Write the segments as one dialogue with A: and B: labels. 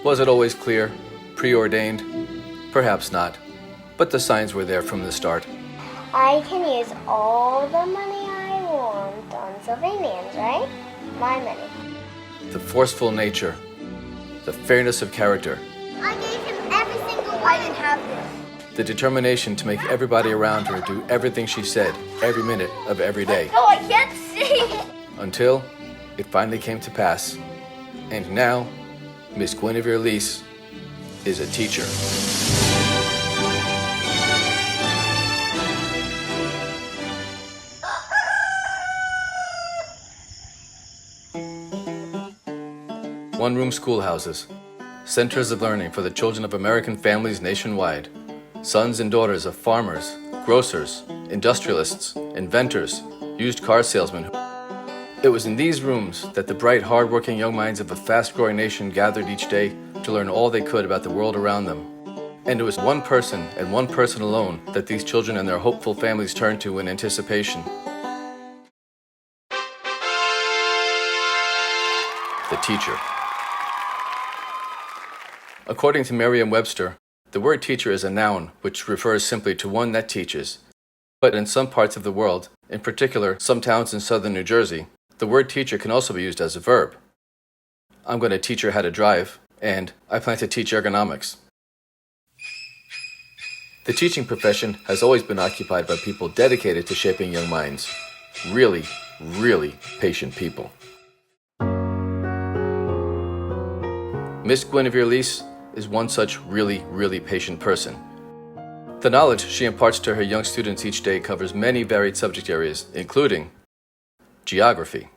A: Was it always clear? Preordained? Perhaps not. But the signs were there from the start.
B: I can use all the money I want on Sylvanians, right? My money.
A: The forceful nature. The fairness of character.
B: I gave him every single one. I didn't have this.
A: The determination to make everybody around her do everything she said, every minute of every day.
B: Oh, I can't see.
A: Until it finally came to pass. And now, Miss Guinevere Lese is a teacher. One-room schoolhouses, centers of learning for the children of American families nationwide, sons and daughters of farmers, grocers, industrialists, inventors, used car salesmen. It was in these rooms that the bright, hard-working young minds of a fast-growing nation gathered each day to learn all they could about the world around them. And it was one person and one person alone that these children and their hopeful families turned to in anticipation. The teacher. According to Merriam-Webster, the word teacher is a noun which refers simply to one that teaches. But in some parts of the world, in particular some towns in southern New Jersey, the word teacher can also be used as a verb. I'm going to teach her how to drive, and I plan to teach ergonomics. The teaching profession has always been occupied by people dedicated to shaping young minds. Really, really patient people. Miss Guinevere Lese is one such really, really patient person. The knowledge she imparts to her young students each day covers many varied subject areas, including geography.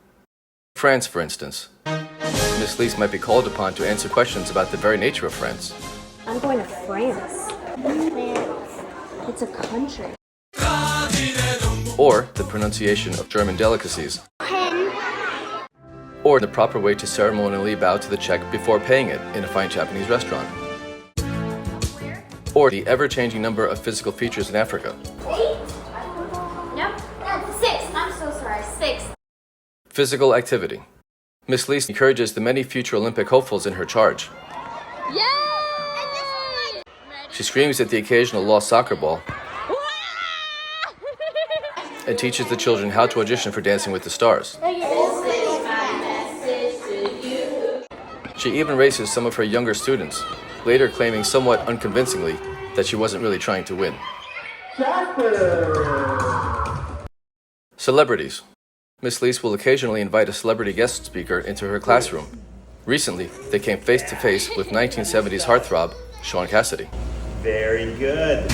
A: France, for instance. Miss Lese might be called upon to answer questions about the very nature of France.
C: I'm going to France. France. It's a country.
A: Or the pronunciation of German delicacies. Or the proper way to ceremonially bow to the check before paying it in a fine Japanese restaurant. Or the ever-changing number of physical features in Africa.
C: 8? Nope. That's 6. I'm so sorry. 6.
A: Physical activity. Miss Lese encourages the many future Olympic hopefuls in her charge.
C: Yay!
A: She screams at the occasional lost soccer ball and teaches the children how to audition for Dancing with the Stars. She even races some of her younger students, later claiming somewhat unconvincingly that she wasn't really trying to win. Celebrities. Miss Lese will occasionally invite a celebrity guest speaker into her classroom. Recently, they came face to face with 1970s heartthrob Sean Cassidy.
D: Very good.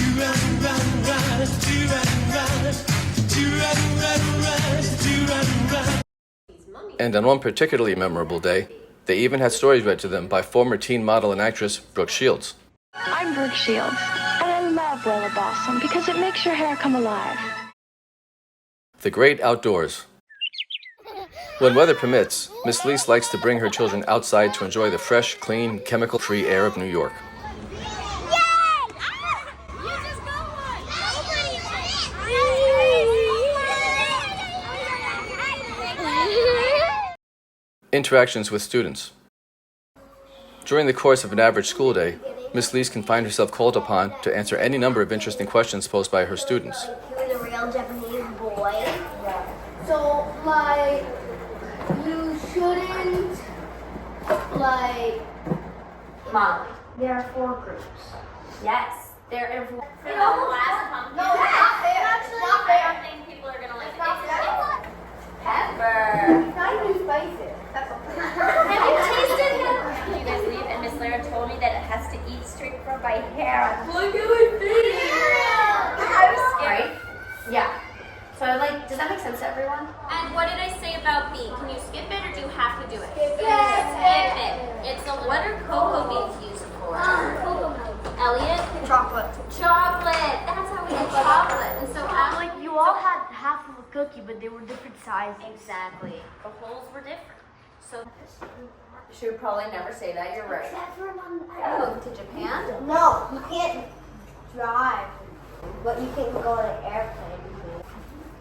A: And on one particularly memorable day, they even had stories read to them by former teen model and actress Brooke Shields.
E: I'm Brooke Shields, and I love Wella Blossom because it makes your hair come alive.
A: The great outdoors. When weather permits, Miss Lese likes to bring her children outside to enjoy the fresh, clean, chemical-free air of New York. Interactions with students. During the course of an average school day, Miss Lese can find herself called upon to answer any number of interesting questions posed by her students.
B: He was a real Japanese boy. So, like, you shouldn't, like,
C: Molly.
B: there are 4 groups.
C: Yes. They're in for the
B: No.
C: last pumpkin.
B: No, that's not fair.
C: Actually,
B: It's not
C: I
B: fair.
C: don't think people are gonna like it.
B: It's not fair.
C: Pepper.
B: It's not even spicy. That's all.
C: Have you tasted it? Can you guys believe that Miss Lara told me that it has to eat straight from my hair? Look at it. I was scared. Yeah. So does that make sense to everyone? And what did I say about B? Can you skip it or do you have to do it? Skip it. It's what are cocoa beans used for? Cocoa milk. Elliot?
B: Chocolate.
C: Chocolate. That's how we get chocolate. And so
F: Like you all had half of a cookie, but they were different sizes.
C: exactly. The holes were different. So should we probably never say that? You're right. Oh, to Japan?
B: No, you can't drive, but you can go on an airplane.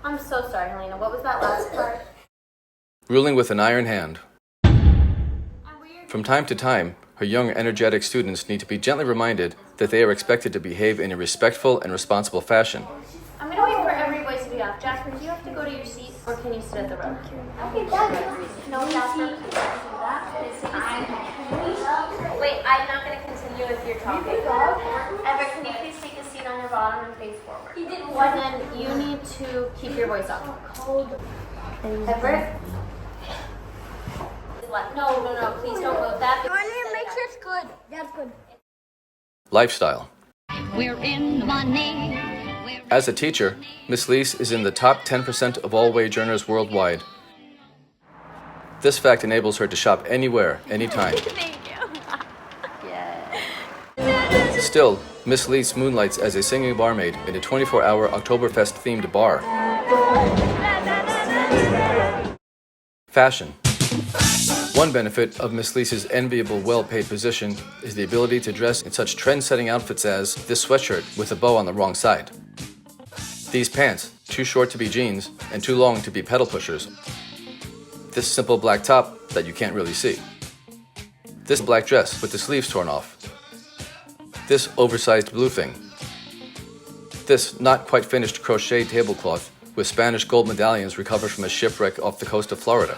C: I'm so sorry, Helena. What was that last part?
A: Ruling with an iron hand. From time to time, her her young, energetic students need to be gently reminded that they are expected to behave in a respectful and responsible fashion.
C: I'm gonna wait for every voice to be off. Jasper, do you have to go to your seat, or can you sit at the road? Okay, no, Jasper, please don't do that. Wait, I'm not gonna continue if you're talking. Everett, can you please take a seat on your bottom and face forward? He didn't want. And then you need to keep your voice off. Everett? No, please don't move that.
B: Make sure it's good. That's good.
A: Lifestyle.
G: We're in the money.
A: As a teacher, Miss Lese is in the top 10% of all wage earners worldwide. This fact enables her to shop anywhere, anytime.
G: Thank you.
A: Still, Miss Lese moonlights as a singing barmaid in a 24-hour Oktoberfest-themed bar. Fashion. One benefit of Miss Lese's enviable, well-paid position is the ability to dress in such trend-setting outfits as this sweatshirt with a bow on the wrong side. These pants, too short to be jeans and too long to be pedal pushers. This simple black top that you can't really see. This black dress with the sleeves torn off. This oversized blue thing. This not quite finished crochet tablecloth with Spanish gold medallions recovered from a shipwreck off the coast of Florida.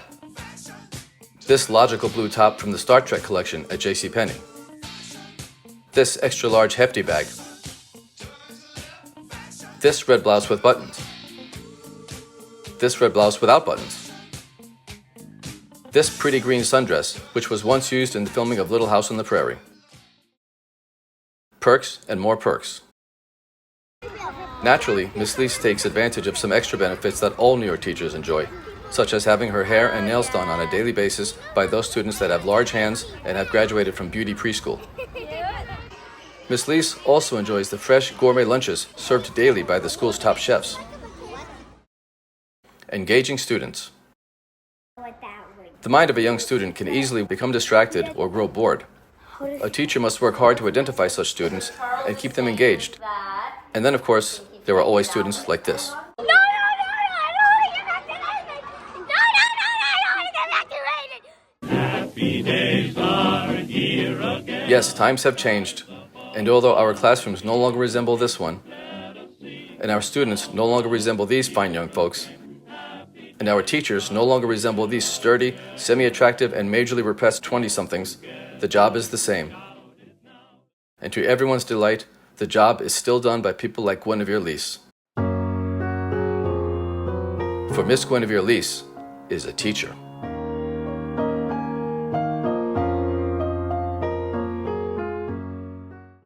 A: This logical blue top from the Star Trek collection at JCPenney. This extra large hefty bag. This red blouse with buttons. This red blouse without buttons. This pretty green sundress, which was once used in the filming of Little House on the Prairie. Perks and more perks. Naturally, Miss Lese takes advantage of some extra benefits that all New York teachers enjoy, such as having her hair and nails done on a daily basis by those students that have large hands and have graduated from beauty preschool. Miss Lese also enjoys the fresh gourmet lunches served daily by the school's top chefs. Engaging students. The mind of a young student can easily become distracted or grow bored. A teacher must work hard to identify such students and keep them engaged. And then, of course, there are always students like this. Yes, times have changed, and although our classrooms no longer resemble this one, and our students no longer resemble these fine young folks, and our teachers no longer resemble these sturdy, semi-attractive, and majorly repressed 20-somethings, the job is the same. And to everyone's delight, the job is still done by people like Guinevere Lese. For Miss Guinevere Lese is a teacher.